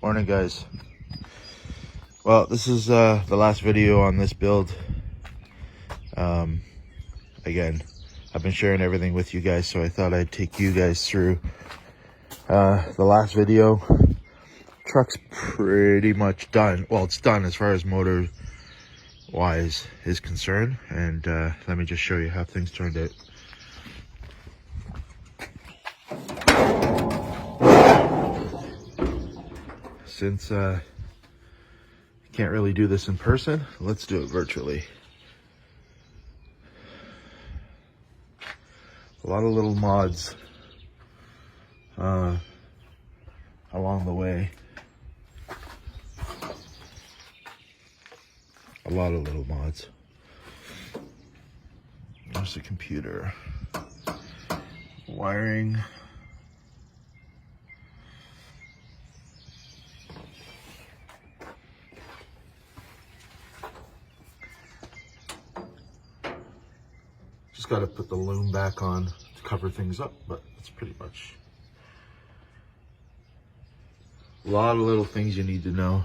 Morning, guys. Well, this is the last video on this build. Again, I've been sharing everything with you guys, so I thought I'd take you guys through the last video. Truck's pretty much done. Well, it's done as far as motor wise is concerned, and let me just show you how things turned out. Since can't really do this in person, let's do it virtually. A lot of little mods along the way. A lot of little mods. There's the computer. Wiring. Just got to put the loom back on to cover things up, but it's pretty much a lot of little things you need to know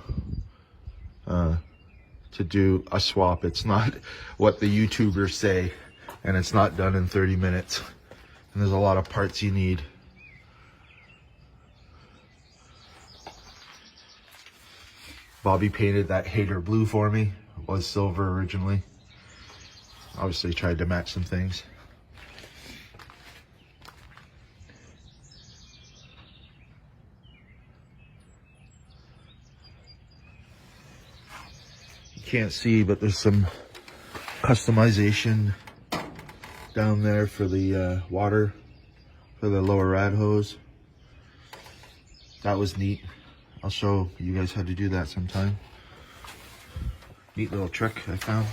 to do a swap. It's not what the YouTubers say, and it's not done in 30 minutes. And there's a lot of parts you need. Bobby painted that hater blue for me. It was silver originally. Obviously tried to match some things. You can't see, but there's some customization down there for the water, for the lower rad hose. That was neat. I'll show you guys how to do that sometime. Neat little trick I found.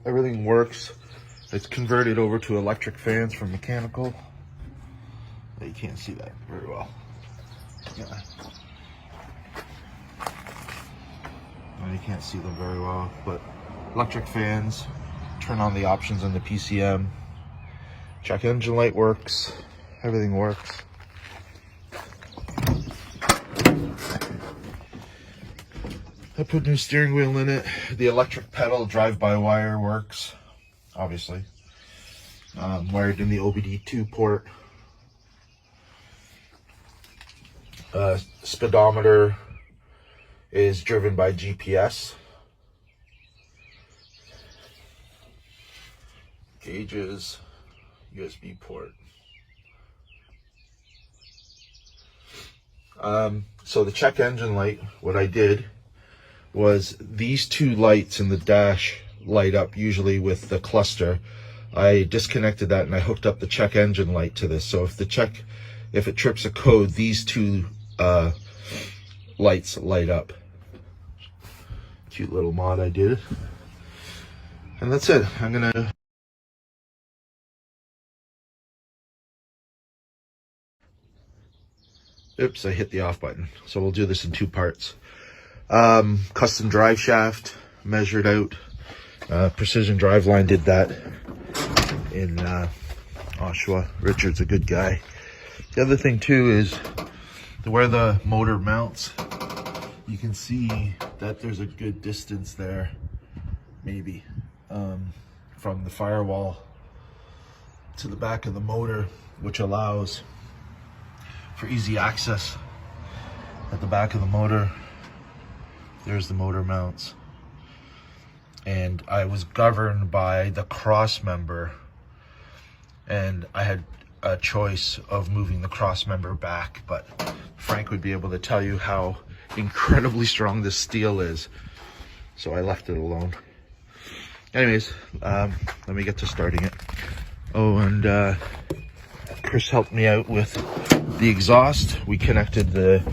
Everything works. It's converted over to electric fans from mechanical. But you can't see that very well. Yeah. You can't see them very well, but electric fans. Turn on the options on the PCM. Check engine light works. Everything works. I put new steering wheel in it. The electric pedal drive-by-wire works, obviously. Wired in the OBD2 port. Speedometer is driven by GPS. Gauges, USB port. So the check engine light, what I did was these two lights in the dash light up usually with the cluster. I disconnected that and I hooked up the check engine light to this. So if it trips a code, these two lights light up. Cute little mod I did. And that's it. I'm gonna oops, I hit the off button. So we'll do this in two parts. Custom drive shaft measured out. Precision Driveline did that in Oshawa. Richard's a good guy. The other thing too is where the motor mounts. You can see that there's a good distance there, maybe, from the firewall to the back of the motor, which allows for easy access at the back of the motor. There's the motor mounts. And I was governed by the cross member, and I had a choice of moving the cross member back, but Frank would be able to tell you how incredibly strong this steel is. So I left it alone. Anyways, let me get to starting it. Oh, and Chris helped me out with the exhaust. We connected the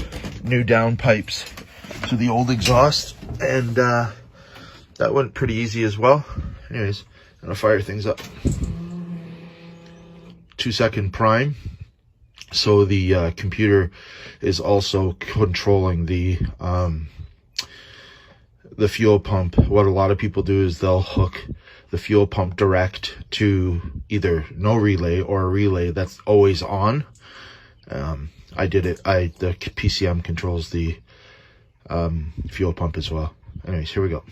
new down pipes to the old exhaust, and that went pretty easy as well. Anyways, I'm gonna fire things up. 2-second prime. So the computer is also controlling the fuel pump. What a lot of people do is they'll hook the fuel pump direct to either no relay or a relay that's always on. I did it. The PCM controls the fuel pump as well. Anyways, here we go.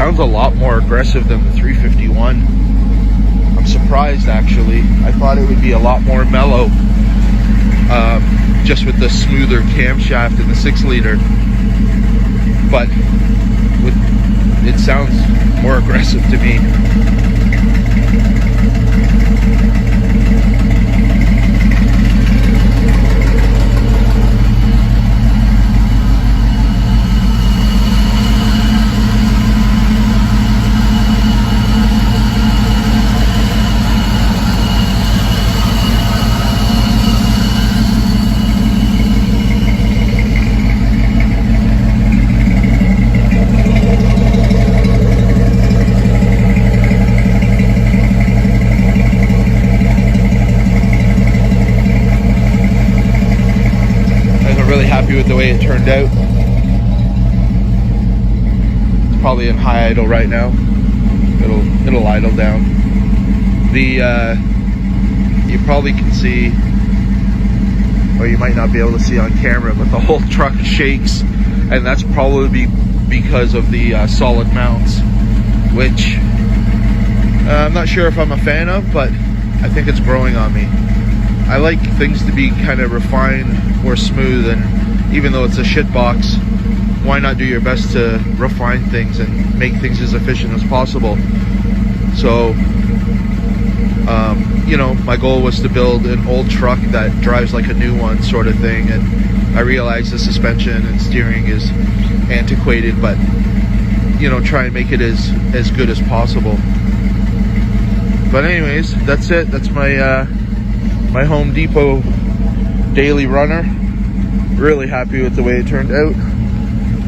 Sounds a lot more aggressive than the 351. I'm surprised, actually. I thought it would be a lot more mellow, just with the smoother camshaft and the 6-liter. But it sounds more aggressive to me. Really happy with the way it turned out. It's probably in high idle right now. It'll idle down. You probably can see, or you might not be able to see on camera, but the whole truck shakes, and that's probably because of the solid mounts, which I'm not sure if I'm a fan of, but I think it's growing on me. I like things to be kind of refined or smooth, and even though it's a shit box, why not do your best to refine things and make things as efficient as possible? So, you know, my goal was to build an old truck that drives like a new one, sort of thing, and I realize the suspension and steering is antiquated, but, you know, try and make it as good as possible. But anyways, that's it. That's my my Home Depot daily runner. Really happy with the way it turned out.